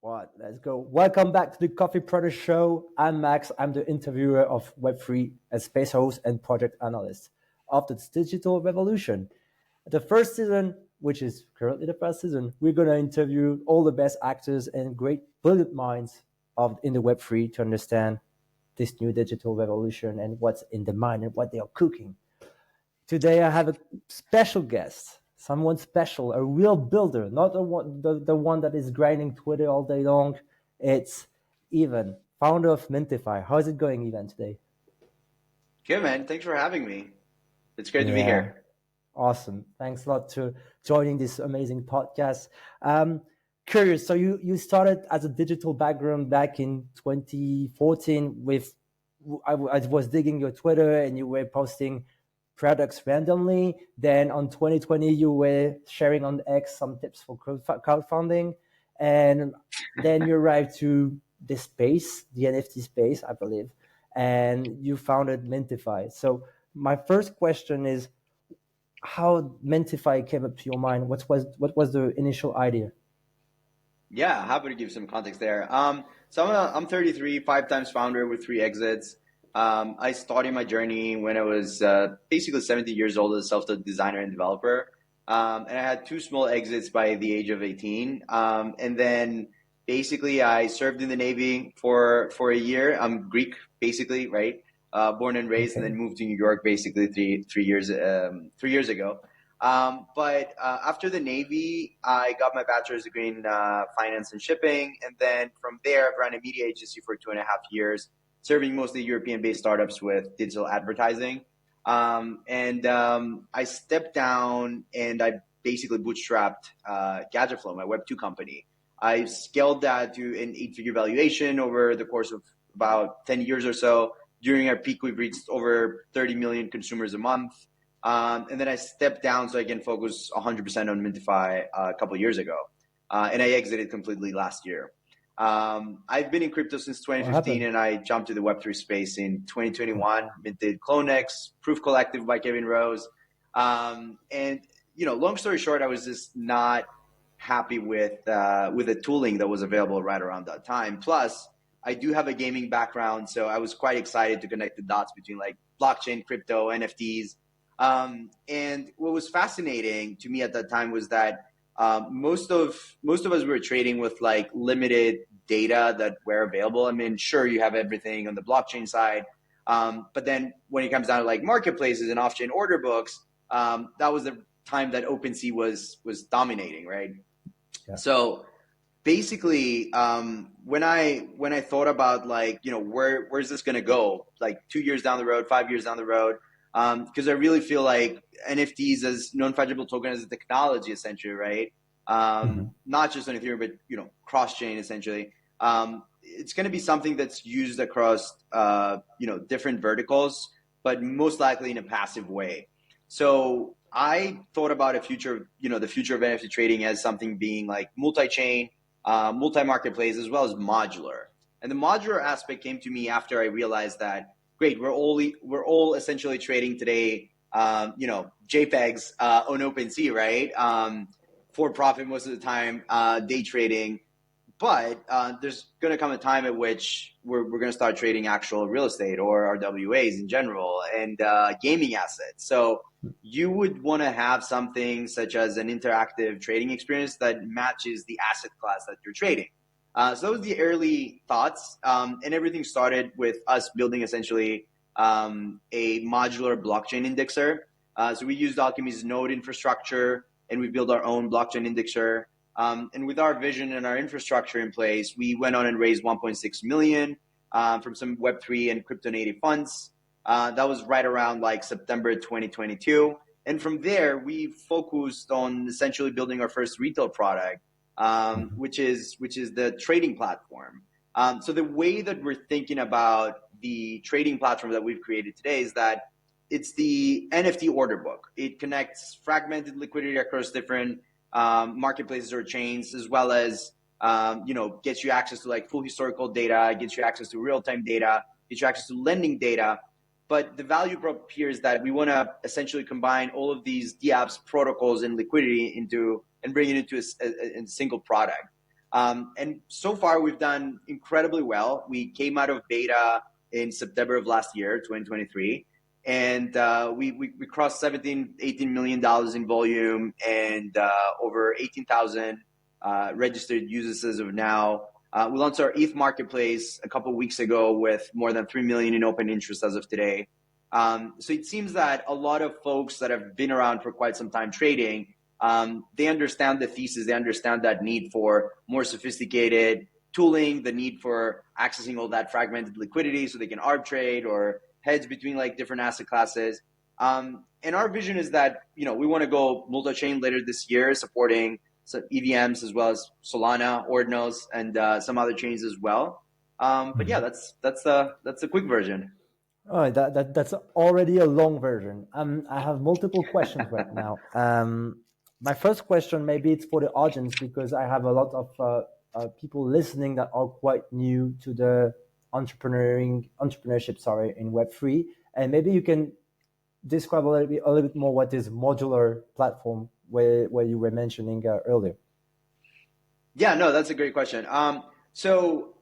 Right, let's go. Welcome back to the Coffee Product Show. I'm Max. I'm the interviewer of Web3 and space host and project analyst of this digital revolution. The first season, which is currently the first season, we're going to interview all the best actors and great brilliant minds in the Web3 to understand this new digital revolution and what's in the mind and what they are cooking. Today, I have a special guest, someone special, a real builder, not the one that is grinding Twitter all day long. It's Ivan, founder of Mintify. How's it going, Ivan, today? Good, man. Thanks for having me. It's great to be here. Awesome. Thanks a lot for joining this amazing podcast. Curious, so you started as a digital background back in 2014 with, I was digging your Twitter and you were posting products randomly. Then on 2020, you were sharing on X some tips for crowdfunding. And then you arrived to this space, the NFT space, I believe, and you founded Mintify. So my first question is, how Mintify came up to your mind? What was the initial idea? Yeah, happy to give some context there. So I'm 33, 5 times founder with 3 exits. I started my journey when I was basically 17 years old as a self-taught designer and developer. And I had 2 small exits by the age of 18. And then basically I served in the Navy for a year. I'm Greek, basically, right? Born and raised, and then moved to New York basically 3 years ago. But after the Navy, I got my bachelor's degree in finance and shipping. And then from there, I ran a media agency for 2.5 years, serving mostly European-based startups with digital advertising. I stepped down and I basically bootstrapped Gadgetflow, my Web2 company. I scaled that to an 8-figure valuation over the course of about 10 years or so. During our peak, we've reached over 30 million consumers a month. And then I stepped down so I can focus 100% on Mintify a couple of years ago. And I exited completely last year. I've been in crypto since 2015, and I jumped to the Web3 space in 2021, minted CloneX, Proof Collective by Kevin Rose. And, long story short, I was just not happy with the tooling that was available right around that time. Plus, I do have a gaming background, so I was quite excited to connect the dots between like blockchain, crypto, NFTs. And what was fascinating to me at that time was that most of us were trading with like limited data that were available. I mean, sure, you have everything on the blockchain side, but then when it comes down to like marketplaces and off-chain order books, that was the time that OpenSea was dominating, right? Yeah. So basically, when I thought about like, where's this gonna go? Like 2 years down the road, 5 years down the road, because I really feel like NFTs as non-fungible token as a technology, essentially, right? Not just on Ethereum, but cross-chain, essentially. It's going to be something that's used across different verticals, but most likely in a passive way. So I thought about the future of NFT trading as something being like multi-chain, multi-marketplace, as well as modular. And the modular aspect came to me after I realized that, great, we're all essentially trading today, JPEGs on OpenSea, right? For profit most of the time, day trading. But there's going to come a time at which we're going to start trading actual real estate or RWAs in general and gaming assets. So you would want to have something such as an interactive trading experience that matches the asset class that you're trading. So those were the early thoughts, and everything started with us building essentially a modular blockchain indexer. So we used Alchemy's node infrastructure, and we built our own blockchain indexer. And with our vision and our infrastructure in place, we went on and raised 1.6 million from some Web3 and crypto native funds. That was right around like September 2022. And from there, we focused on essentially building our first retail product, which is the trading platform. So the way that we're thinking about the trading platform that we've created today is that it's the NFT order book. It connects fragmented liquidity across different marketplaces or chains, as well as gets you access to like full historical data, gets you access to real-time data, gets you access to lending data. But the value prop here is that we want to essentially combine all of these dApps, protocols, and liquidity and bring it into a single product. And so far, we've done incredibly well. We came out of beta in September of last year, 2023. And we crossed $18 million in volume and over 18,000 registered users as of now. We launched our ETH marketplace a couple of weeks ago with more than 3 million in open interest as of today. So it seems that a lot of folks that have been around for quite some time trading, they understand the thesis, they understand that need for more sophisticated tooling, the need for accessing all that fragmented liquidity so they can arbitrate or hedge between like different asset classes. And our vision is that, we want to go multi-chain later this year, supporting some EVMs as well as Solana, Ordinals, and some other chains as well. But yeah, that's a quick version. All right, that's already a long version. I have multiple questions right now. My first question, maybe it's for the audience, because I have a lot of people listening that are quite new to the entrepreneurship, in Web3, and maybe you can describe a little bit more what is modular platform where you were mentioning earlier. Yeah, no, that's a great question. So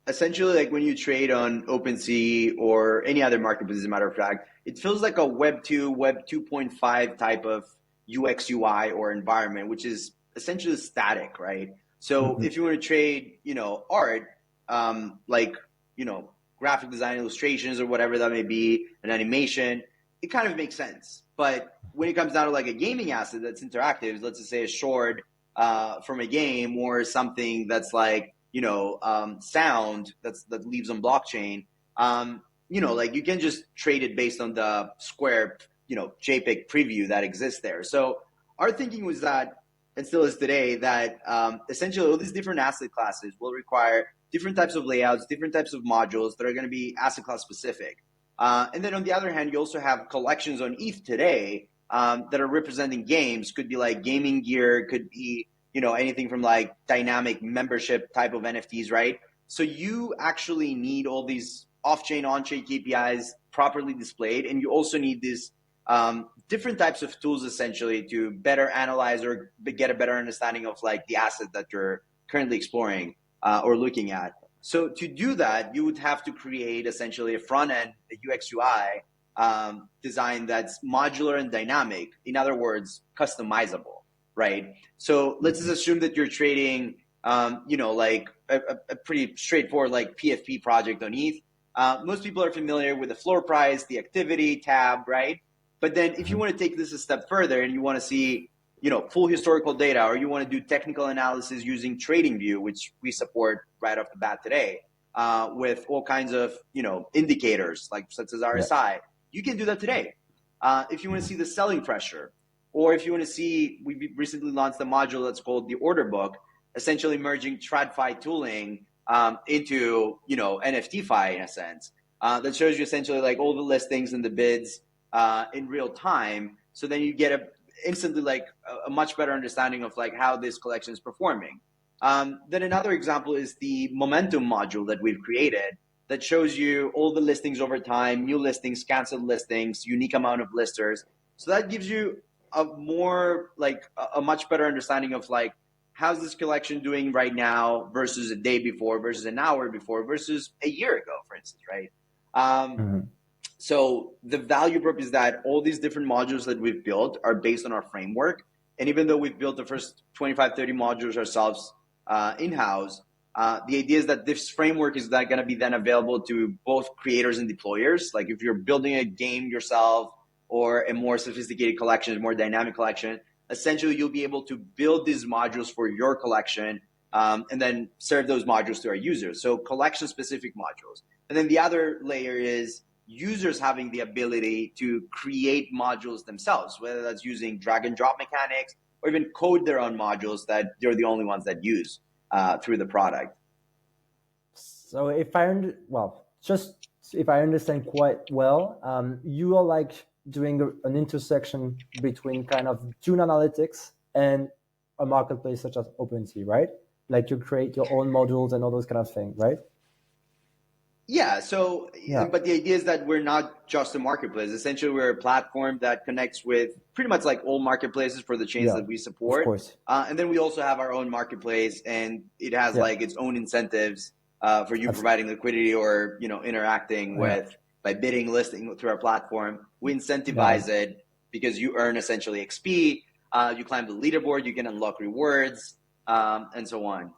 essentially, like when you trade on OpenSea or any other marketplace, as a matter of fact, it feels like a Web 2, Web 2.5 type of UX UI or environment, which is essentially static, right? So if you want to trade, art, graphic design illustrations or whatever that may be, an animation, it kind of makes sense. But when it comes down to like a gaming asset that's interactive, let's just say a short from a game or something that's like, sound that lives on blockchain, like you can just trade it based on the Square, JPEG preview that exists there. So our thinking was that, and still is today, that essentially all these different asset classes will require different types of layouts, different types of modules that are going to be asset class specific. And then on the other hand, you also have collections on ETH today that are representing games. Could be like gaming gear, could be anything from like dynamic membership type of NFTs, right? So you actually need all these off-chain, on-chain KPIs properly displayed, and you also need these different types of tools essentially to better analyze or get a better understanding of like the asset that you're currently exploring or looking at. So to do that, you would have to create essentially a front end, a UX UI design that's modular and dynamic. In other words, customizable, right? So let's just assume that you're trading, like a pretty straightforward like PFP project on ETH. Most people are familiar with the floor price, the activity tab, right? But then if you want to take this a step further and you want to see, full historical data, or you want to do technical analysis using TradingView, which we support right off the bat today, with all kinds of, indicators like such as RSI, you can do that today. If you want to see the selling pressure, or if you want to see, we recently launched a module that's called the order book, essentially merging TradFi tooling into, NFTFi in a sense, that shows you essentially like all the listings and the bids in real time. So then you get instantly like a much better understanding of like how this collection is performing. Then another example is the momentum module that we've created that shows you all the listings over time, new listings, canceled listings, unique amount of listers. So that gives you a much better understanding of like, how's this collection doing right now versus a day before, versus an hour before, versus a year ago, for instance, right? So the value prop is that all these different modules that we've built are based on our framework. And even though we've built the first 25, 30 modules ourselves in-house, the idea is that this framework is not going to be then available to both creators and deployers. Like if you're building a game yourself or a more sophisticated collection, a more dynamic collection, essentially you'll be able to build these modules for your collection and then serve those modules to our users. So collection-specific modules. And then the other layer is users having the ability to create modules themselves, whether that's using drag and drop mechanics or even code their own modules that they're the only ones that use through the product. So if I understand quite well, you are like doing an intersection between kind of June analytics and a marketplace such as OpenSea, right? Like you create your own modules and all those kind of things, right? Yeah. So, Yeah, but the idea is that we're not just a marketplace. Essentially, we're a platform that connects with pretty much like all marketplaces for the chains yeah, that we of support. course. And then we also have our own marketplace, and it has Yeah, like its own incentives for you I've, providing liquidity or interacting yeah, with by bidding, listing through our platform. We yeah, incentivize it because you earn essentially XP. You climb the leaderboard, you can unlock rewards, and so on.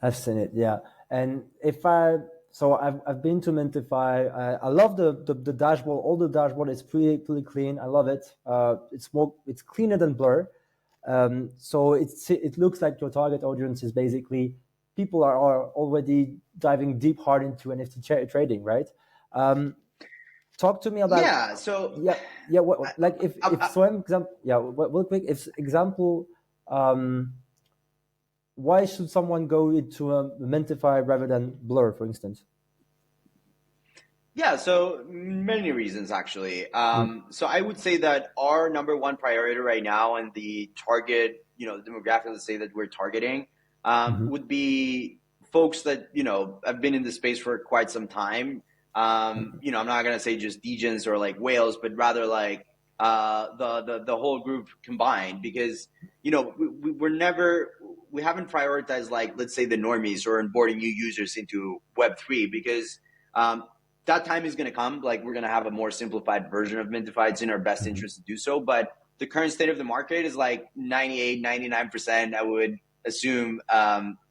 I've seen it. Yeah, and I've been to Mintify. I love the dashboard. All the dashboard is pretty clean. I love it. It's cleaner than Blur. So it looks like your target audience is basically people are already diving deep hard into NFT trading, right? Um, Talk to me about Yeah. So, yeah, yeah. Like if I, so example, yeah, real quick. If example, why should someone go into a Mentify rather than Blur, for instance? Yeah, so many reasons actually. Mm, So I would say that our number one priority right now and the target, demographic, let's say that we're targeting, mm-hmm, would be folks that, have been in the space for quite some time. I'm not gonna say just degens or like whales, but rather like the whole group combined, because we haven't prioritized like, let's say, the normies or onboarding new users into Web3, because um, that time is going to come. Like, we're going to have a more simplified version of Mintify. It's in our best mm-hmm, interest to do so. But the current state of the market is like 98, 99%. I would assume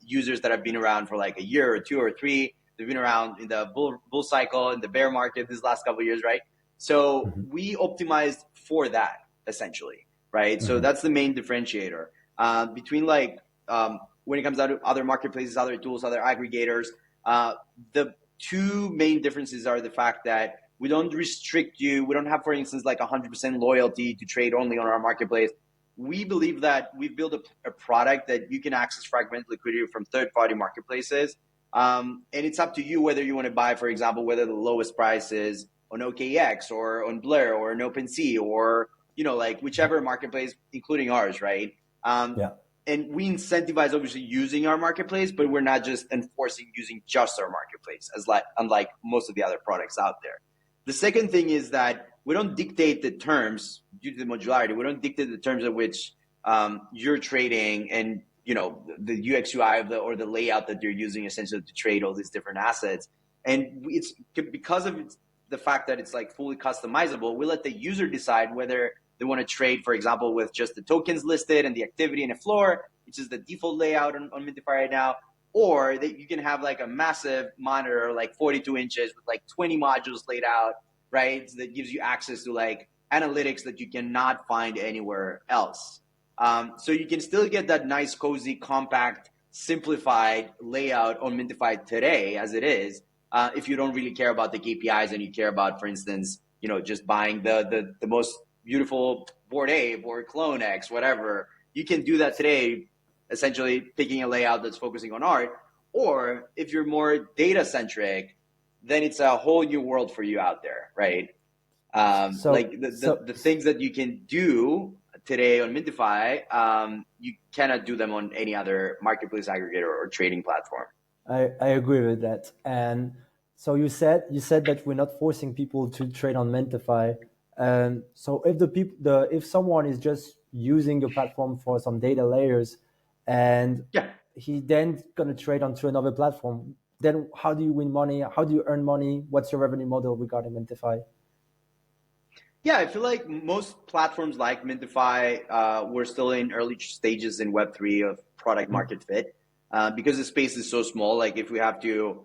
users that have been around for like a year or two or three. They've been around in the bull cycle, in the bear market these last couple of years, right? So mm-hmm, we optimized for that essentially, right? So mm-hmm. that's the main differentiator between like when it comes out to other marketplaces, other tools, other aggregators. The two main differences are the fact that we don't restrict you. We don't have, for instance, like 100% loyalty to trade only on our marketplace. We believe that we've built a product that you can access fragmented liquidity from third-party marketplaces. And it's up to you whether you want to buy, for example, whether the lowest price is on OKX or on Blur or on OpenSea or, like whichever marketplace, including ours, right? Um, Yeah. and we incentivize obviously using our marketplace, but we're not just enforcing using just our marketplace, as like unlike most of the other products out there. The second thing is that we don't dictate the terms due to the modularity. We don't dictate the terms at which you're trading, and the UX UI or the layout that you're using essentially to trade all these different assets. And it's because of the fact that it's like fully customizable. We let the user decide whether they want to trade, for example, with just the tokens listed and the activity and the floor, which is the default layout on Mintify right now, or that you can have like a massive monitor, like 42 inches with like 20 modules laid out, right? So that gives you access to like analytics that you cannot find anywhere else. So you can still get that nice, cozy, compact, simplified layout on Mintify today as it is, if you don't really care about the KPIs and you care about, for instance, just buying the most beautiful Bored Ape or Clone X, whatever. You can do that today, essentially picking a layout that's focusing on art. Or if you're more data centric, then it's a whole new world for you out there, right? Like So the things that you can do today on Mintify, you cannot do them on any other marketplace aggregator or trading platform. I agree with that. And so you said that we're not forcing people to trade on Mentify. So if if someone is just using your platform for some data layers, and Yeah. he then gonna trade onto another platform, then how do you win money? How do you earn money? What's your revenue model regarding Mentify? Yeah, I feel like most platforms like Mintify, we're still in early stages in Web3 of product Mm-hmm. market fit, because the space is so small. Like, if we have to,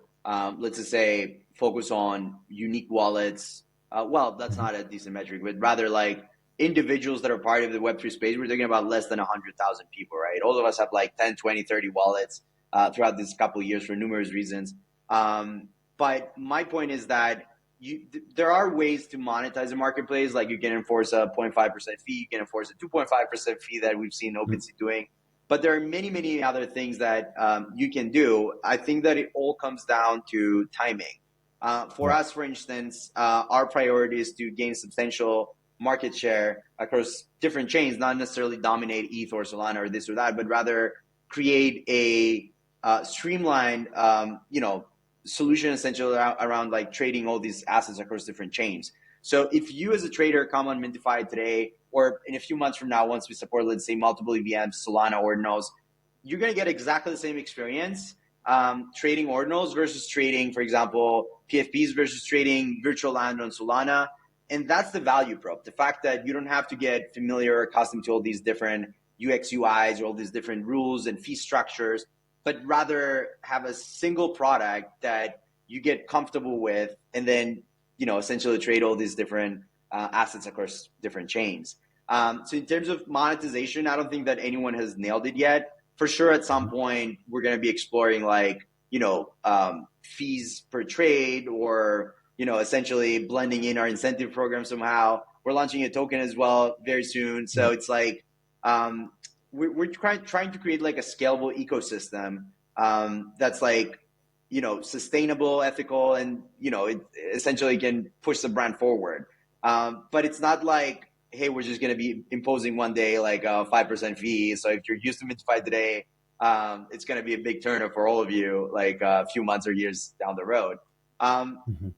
let's just say, focus on unique wallets, well, that's Mm-hmm. not a decent metric, but rather like individuals that are part of the Web3 space, we're talking about less than 100,000 people, right? All of us have like 10, 20, 30 wallets throughout this couple of years for numerous reasons. But my point is that there are ways to monetize a marketplace. Like, you can enforce a 0.5% fee, you can enforce a 2.5% fee that we've seen OpenSea doing. But there are many, many other things that you can do. I think that it all comes down to timing. For Yeah. us, for instance, our priority is to gain substantial market share across different chains, not necessarily dominate ETH or Solana or this or that, but rather create a streamlined, solution essentially around like trading all these assets across different chains. So if you as a trader come on Mintify today, or in a few months from now, once we support, let's say, multiple EVMs, Solana, Ordinals, you're going to get exactly the same experience trading Ordinals versus trading, for example, PFPs versus trading virtual land on Solana. And that's the value prop. The fact that you don't have to get familiar or accustomed to all these different UX UIs or all these different rules and fee structures, but rather have a single product that you get comfortable with, and then, you know, essentially trade all these different assets across different chains. So in terms of monetization, I don't think that anyone has nailed it yet. For sure, at some point, we're going to be exploring like, you know, fees per trade, or, you know, essentially blending in our incentive program somehow. We're launching a token as well very soon. So it's like, we're trying to create like a scalable ecosystem that's like, you know, sustainable, ethical, and, you know, it essentially can push the brand forward. But it's not like, hey, we're just going to be imposing one day like a 5% fee. So if you're used to Mintify today, it's going to be a big turnoff for all of you, like a few months or years down the road.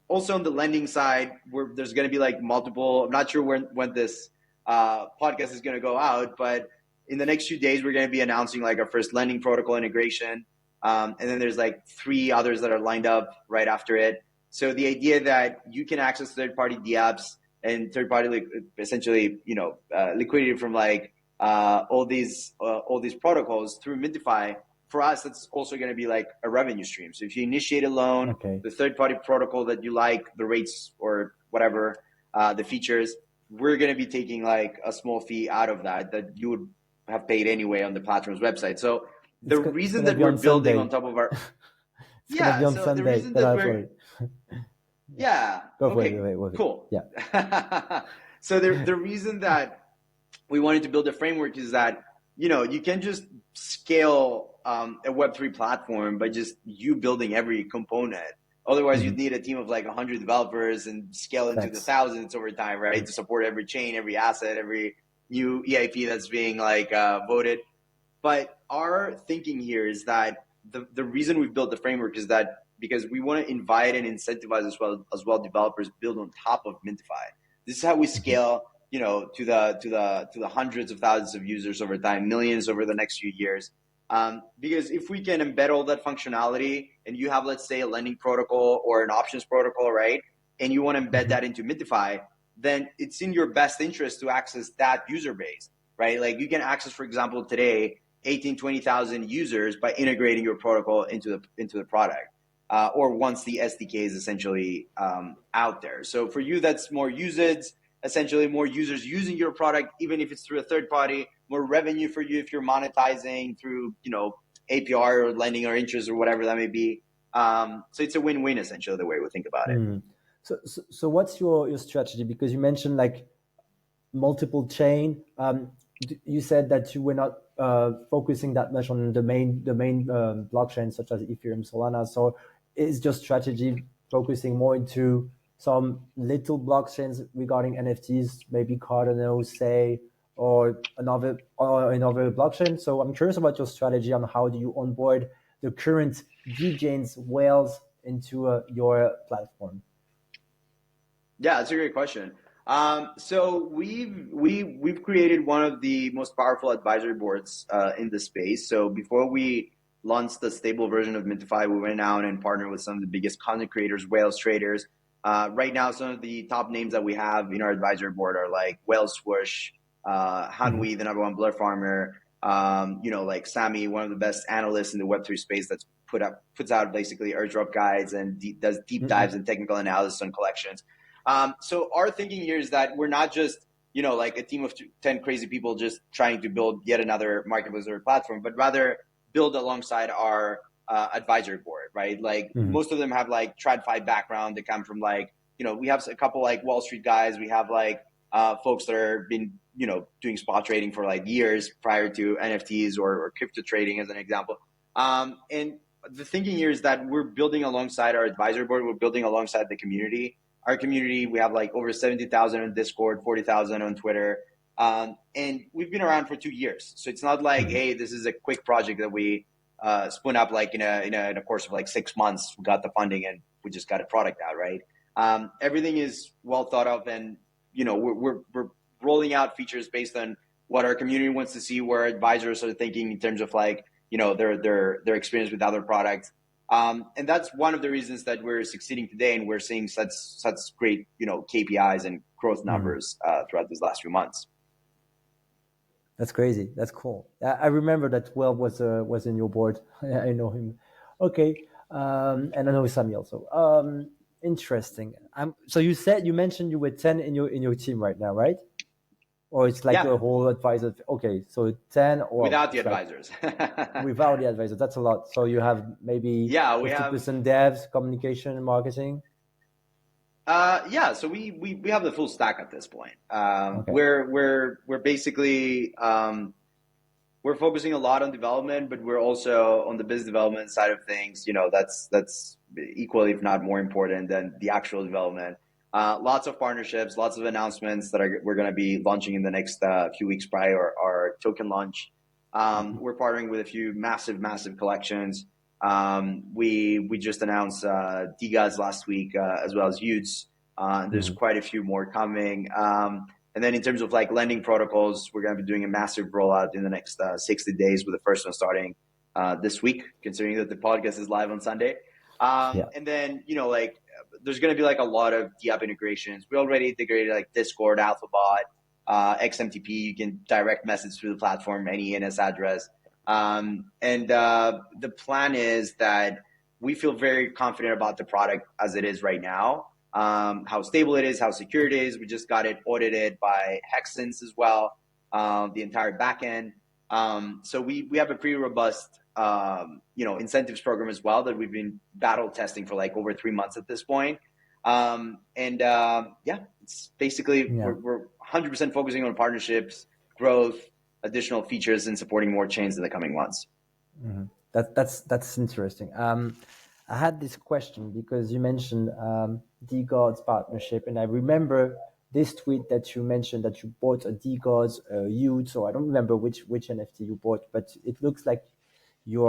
Also on the lending side, there's going to be like multiple, I'm not sure when this podcast is going to go out, but in the next few days, we're going to be announcing like our first lending protocol integration. And then there's like 3 others that are lined up right after it. So the idea that you can access third-party DApps and third-party, essentially, you know, liquidity from like all these protocols through Mintify, for us, that's also going to be like a revenue stream. So if you initiate a loan, the third-party protocol that you like, the rates or whatever, the features, we're going to be taking like a small fee out of that you would have paid anyway on the platform's website. So the reason that we're building on top of our it's gonna be on Sunday. The reason that we're wait. Cool. Yeah. So the reason that we wanted to build a framework is that, you know, you can just scale a Web3 platform by just you building every component. Otherwise, you'd need a team of like 100 developers and scale into the thousands over time, right? To support every chain, every asset, every new EIP that's being like voted. But our thinking here is that the reason we've built the framework is that because we want to invite and incentivize as well developers build on top of Mintify. This is how we scale, you know, to the hundreds of thousands of users over time, millions over the next few years. Because if we can embed all that functionality, and you have, let's say, a lending protocol or an options protocol, right? And you want to embed that into Mintify, then it's in your best interest to access that user base, right? Like you can access, for example, today, 18, 20,000 users by integrating your protocol into the product, or once the SDK is essentially out there. So for you, that's more usage, essentially more users using your product, even if it's through a third party, more revenue for you if you're monetizing through, you know, APR or lending or interest or whatever that may be. So it's a win-win, essentially, the way we think about it. So what's your strategy? Because you mentioned like multiple chain. You said that you were not focusing that much on the main blockchain such as Ethereum, Solana. So is your strategy focusing more into some little blockchains regarding NFTs, maybe Cardano, say, or another blockchain? So I'm curious about your strategy on how do you onboard the current DJs whales into your platform. Yeah, that's a great question. So we've created one of the most powerful advisory boards in the space. So before we launched the stable version of Mintify, we went out and partnered with some of the biggest content creators, whales traders. Right now, some of the top names that we have in our advisory board are like Whale Swoosh, Hanwi, the #1 blur farmer, you know, like Sammy, one of the best analysts in the Web3 space that's puts out basically airdrop guides and does deep dives and technical analysis on collections. So our thinking here is that we're not just, you know, like a team of 10 crazy people just trying to build yet another marketplace or platform, but rather build alongside our advisory board, right? Like most of them have like TradFi background. They come from like, you know, we have a couple like Wall Street guys. We have like folks that are been, you know, doing spot trading for like years prior to NFTs or crypto trading as an example. And the thinking here is that we're building alongside our advisory board. We're building alongside the community. Our community, we have like over 70,000 on Discord, 40,000 on Twitter. And we've been around for 2 years. So it's not like, hey, this is a quick project that we spun up like in a course of like 6 months. We got the funding and we just got a product out, right? Everything is well thought of, and we're rolling out features based on what our community wants to see, where advisors are thinking in terms of like their experience with other products. And that's one of the reasons that we're succeeding today, and we're seeing such great KPIs and growth numbers throughout these last few months. That's crazy. That's cool. I remember that Will was in your board. I know him. Okay, and I know Sami also. Interesting. So you mentioned you were 10 in your team right now, right? Or it's like a whole advisor. Okay, so 10 or without the advisors. Without the advisor, that's a lot. So you have maybe 50% devs, communication, and marketing. So we have the full stack at this point. Okay. We're basically we're focusing a lot on development, but we're also on the business development side of things. That's equally, if not more important than the actual development. Lots of partnerships, lots of announcements that we're going to be launching in the next few weeks prior our token launch. We're partnering with a few massive collections. We just announced DGAs last week, as well as Utes. There's quite a few more coming. And then in terms of like lending protocols, we're going to be doing a massive rollout in the next 60 days, with the first one starting this week, considering that the podcast is live on Sunday. And then, there's going to be like a lot of DApp integrations. We already integrated like Discord, Alphabot, XMTP. You can direct message through the platform, any ENS address. And the plan is that we feel very confident about the product as it is right now, how stable it is, how secure it is. We just got it audited by Hexsense as well, the entire backend. So we have a pretty robust incentives program as well that we've been battle testing for like over 3 months at this point. It's basically we're 100% focusing on partnerships, growth, additional features, and supporting more chains in the coming months. Mm-hmm. That's interesting. I had this question because you mentioned DGOD's partnership, and I remember this tweet that you mentioned that you bought a DGOD's Ute. So I don't remember which NFT you bought, but it looks like you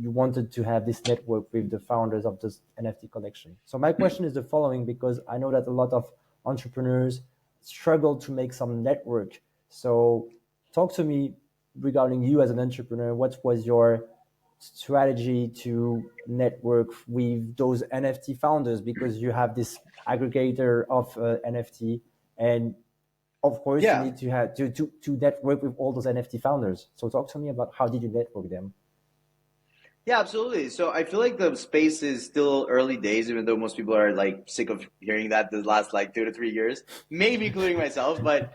wanted to have this network with the founders of this NFT collection. So my question is the following, because I know that a lot of entrepreneurs struggle to make some network. So talk to me regarding you as an entrepreneur. What was your strategy to network with those NFT founders? Because you have this aggregator of NFT, and of course you need to have to network with all those NFT founders. So talk to me about how did you network them? Yeah, absolutely. So I feel like the space is still early days, even though most people are like sick of hearing that the last like 2 to 3 years, maybe including myself, but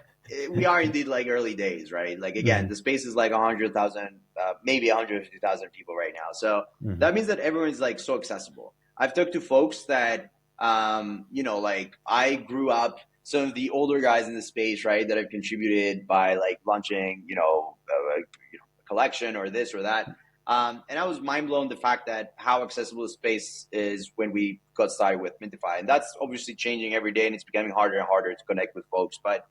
we are indeed like early days, right? Like again, the space is like 100,000, maybe 150,000 people right now. So that means that everyone's like so accessible. I've talked to folks that, like I grew up, some of the older guys in the space, right, that have contributed by like launching, a collection or this or that. And I was mind blown the fact that how accessible the space is when we got started with Mintify. And that's obviously changing every day, and it's becoming harder and harder to connect with folks. But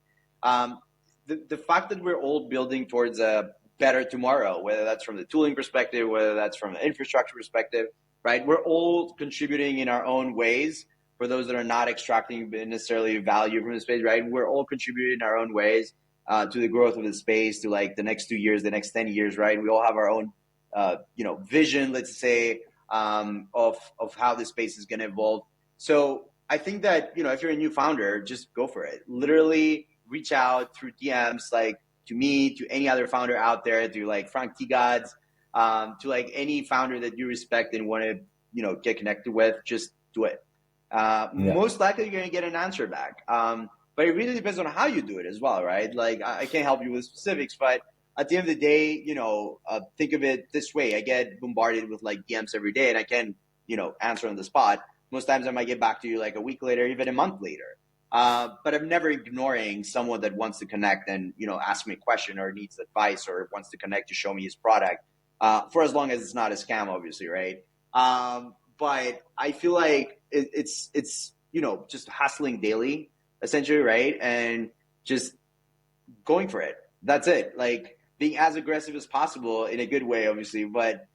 the fact that we're all building towards a better tomorrow, whether that's from the tooling perspective, whether that's from the infrastructure perspective, right? We're all contributing in our own ways. For those that are not extracting necessarily value from the space, right? We're all contributing in our own ways to the growth of the space, to like the next 2 years, the next 10 years, right? We all have our own, vision, let's say, of how this space is going to evolve. So I think that, if you're a new founder, just go for it. Literally reach out through DMs, like to me, to any other founder out there, to like Frank Tigads, to like any founder that you respect and want to, get connected with, just do it. Most likely you're going to get an answer back. But it really depends on how you do it as well, right? Like I can't help you with specifics, but at the end of the day, think of it this way. I get bombarded with like DMs every day, and I can, answer on the spot. Most times I might get back to you like a week later, even a month later. But I'm never ignoring someone that wants to connect and, ask me a question or needs advice or wants to connect to show me his product, for as long as it's not a scam, obviously, right? But I feel like it's just hustling daily, essentially, right? And just going for it. That's it. Like, being as aggressive as possible in a good way, obviously. But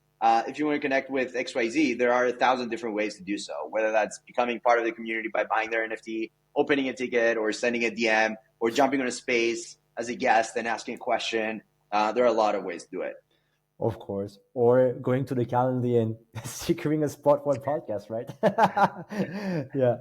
if you want to connect with XYZ, there are 1,000 different ways to do so, whether that's becoming part of the community by buying their NFT, opening a ticket, or sending a DM, or jumping on a space as a guest and asking a question. There are a lot of ways to do it. Of course. Or going to the calendar and securing a spot for a podcast, right? Yeah.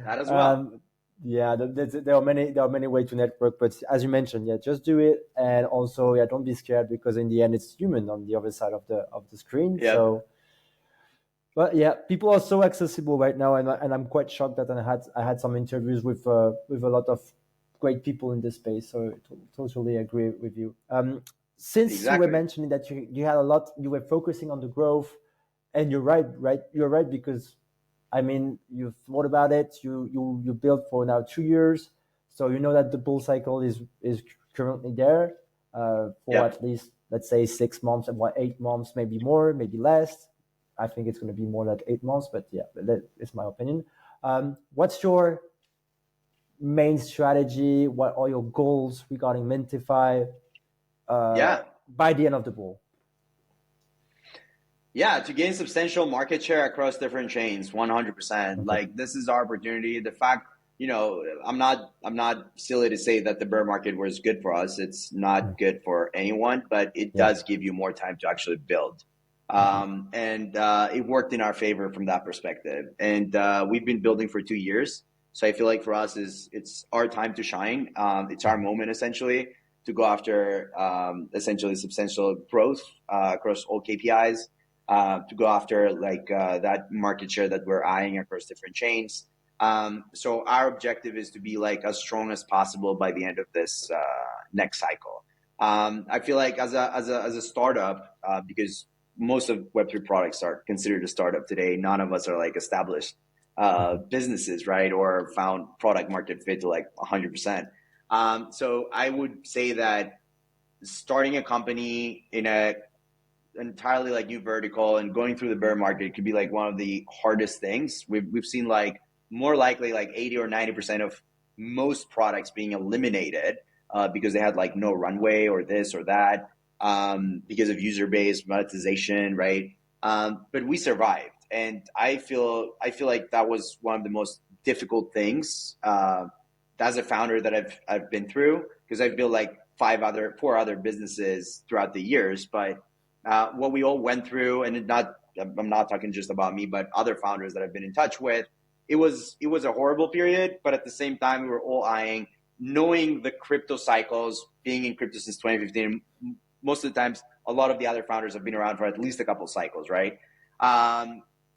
That as well. Yeah, there are many ways to network, but as you mentioned, yeah, just do it, and also, yeah, don't be scared, because in the end, it's human on the other side of the screen. Yep. So, but yeah, people are so accessible right now, and I'm quite shocked that I had some interviews with a lot of great people in this space. So totally agree with you. Since you were Exactly. mentioning that you had a lot, you were focusing on the growth, and you're right, you're right, because I mean, you thought about it, you built for now 2 years, so you know that the bull cycle is currently there, for Yep. at least, let's say, 6 months, and what, 8 months, maybe more, maybe less. I think it's going to be more like 8 months, but yeah, that is my opinion. What's your main strategy? What are your goals regarding Mintify, Yeah. by the end of the bull? Yeah, to gain substantial market share across different chains, 100%. Okay. Like this is our opportunity. The fact, I'm not silly to say that the bear market was good for us. It's not good for anyone, but it Yeah. does give you more time to actually build. Mm-hmm. And it worked in our favor from that perspective. And we've been building for 2 years. So I feel like for us it's our time to shine. It's our moment essentially to go after essentially substantial growth across all KPIs, to go after like that market share that we're eyeing across different chains. So our objective is to be like as strong as possible by the end of this next cycle. I feel like as a startup, because most of Web3 products are considered a startup today. None of us are like established Mm-hmm. businesses, right? Or found product market fit to like 100%. So I would say that starting a company in a entirely like new vertical and going through the bear market could be like one of the hardest things. We've seen like more likely like 80 or 90% of most products being eliminated because they had like no runway or this or that, because of user base monetization, right? But we survived, and I feel like that was one of the most difficult things as a founder that I've been through, because I've built like four other businesses throughout the years, but what we all went through, and I'm not talking just about me, but other founders that I've been in touch with. It was a horrible period, but at the same time, we were all eyeing, knowing the crypto cycles, being in crypto since 2015. Most of the times, a lot of the other founders have been around for at least a couple cycles, right?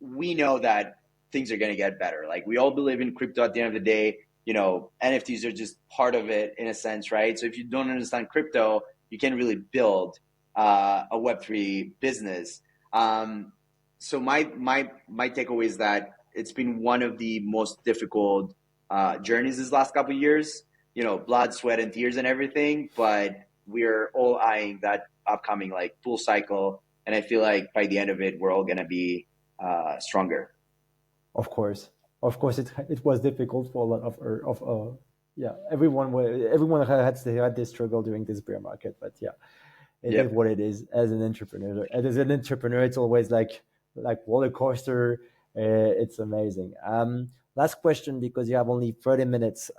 We know that things are going to get better. Like we all believe in crypto at the end of the day. NFTs are just part of it in a sense, right? So if you don't understand crypto, you can't really build a Web3 business. So my takeaway is that it's been one of the most difficult journeys this last couple of years. Blood, sweat, and tears and everything. But we're all eyeing that upcoming like full cycle, and I feel like by the end of it, we're all gonna be stronger. Of course, it was difficult for a lot of yeah, everyone had this struggle during this bear market, but yeah, it is Yep. what it is. As an entrepreneur, and as an entrepreneur, it's always like roller coaster. It's amazing. Last question, because you have only 30 minutes.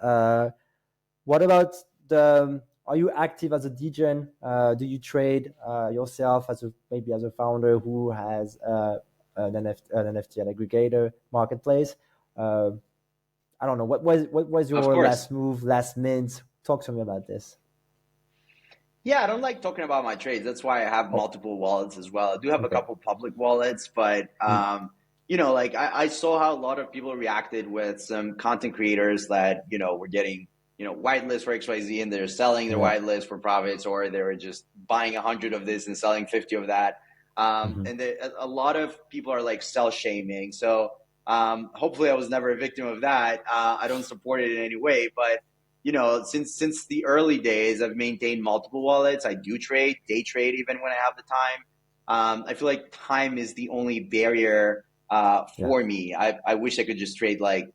What about the? Are you active as a DGen? Do you trade yourself as maybe as a founder who has an NFT, an aggregator marketplace? Uh, I don't know. What was Of your course. last move, last mint? Talk to me about this. Yeah, I don't like talking about my trades. That's why I have Oh, multiple wallets as well. I do have a okay. couple public wallets, but Mm. like I saw how a lot of people reacted with some content creators that, were getting, whitelist for XYZ, and they're selling their Yeah. whitelist for profits, or they were just buying 100 of this and selling 50 of that. Hmm. And a lot of people are like sell shaming. So hopefully I was never a victim of that. I don't support it in any way, but since the early days, I've maintained multiple wallets. I do trade, day trade, even when I have the time. I feel like time is the only barrier Yeah. for me. I wish I could just trade like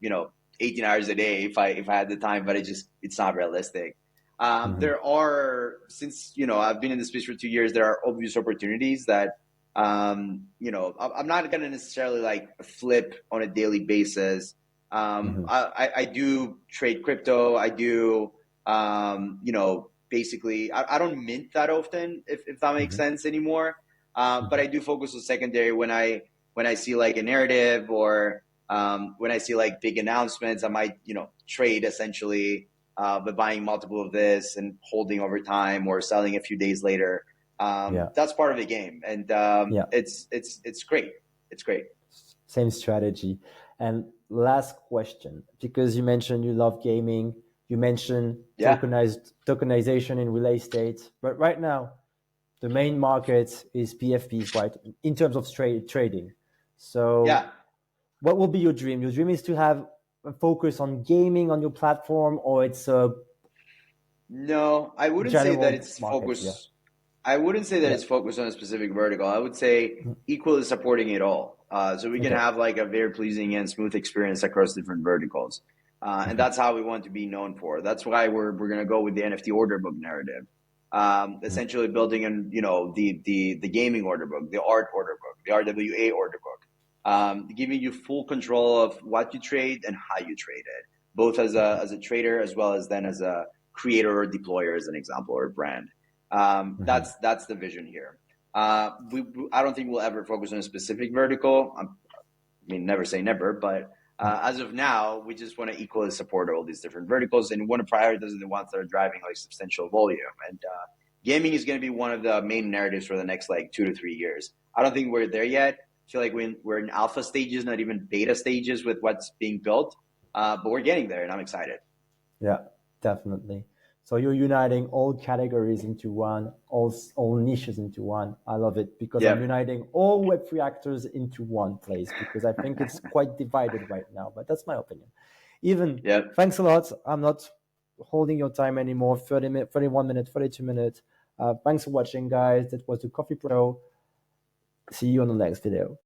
18 hours a day if I had the time, but it's not realistic. There are, since, I've been in the space for 2 years, there are obvious opportunities that, I'm not going to necessarily like flip on a daily basis. I do trade crypto. I do, basically, I don't mint that often, if that makes sense anymore. But I do focus on secondary when I see like a narrative, or when I see like big announcements. I might, trade essentially, by buying multiple of this and holding over time, or selling a few days later. That's part of the game, and it's great. It's great. Same strategy. And last question, because you mentioned you love gaming, you mentioned Yeah, tokenization in real estate, but right now the main market is PFPs, right? In terms of trading. So yeah. what will be your dream? Your dream is to have a focus on gaming on your platform, or it's a No, I wouldn't say that general it's market? Yeah. focused. I wouldn't say that Yeah. it's focused on a specific vertical. I would say equally supporting it all. So we can Okay. have like a very pleasing and smooth experience across different verticals. And that's how we want to be known for. That's why we're gonna go with the NFT order book narrative. Essentially building in, the gaming order book, the art order book, the RWA order book, giving you full control of what you trade and how you trade it, both as a trader, as well as then as a creator or deployer, as an example, or a brand. That's the vision here. I don't think we'll ever focus on a specific vertical. I mean, never say never, but as of now, we just want to equally support all these different verticals, and want to prioritize the ones that are driving like substantial volume. And gaming is going to be one of the main narratives for the next like 2 to 3 years. I don't think we're there yet. I feel like we're in alpha stages, not even beta stages with what's being built, but we're getting there, and I'm excited. Yeah, definitely. So you're uniting all categories into one, all niches into one. I love it, because I'm Yep. uniting all Web3 actors into one place, because I think it's quite divided right now, but that's my opinion. Even Yep. thanks a lot. I'm not holding your time anymore. 30 minutes, 31 minutes, 42 minutes. Thanks for watching, guys. That was the Coffee Pro. See you on the next video.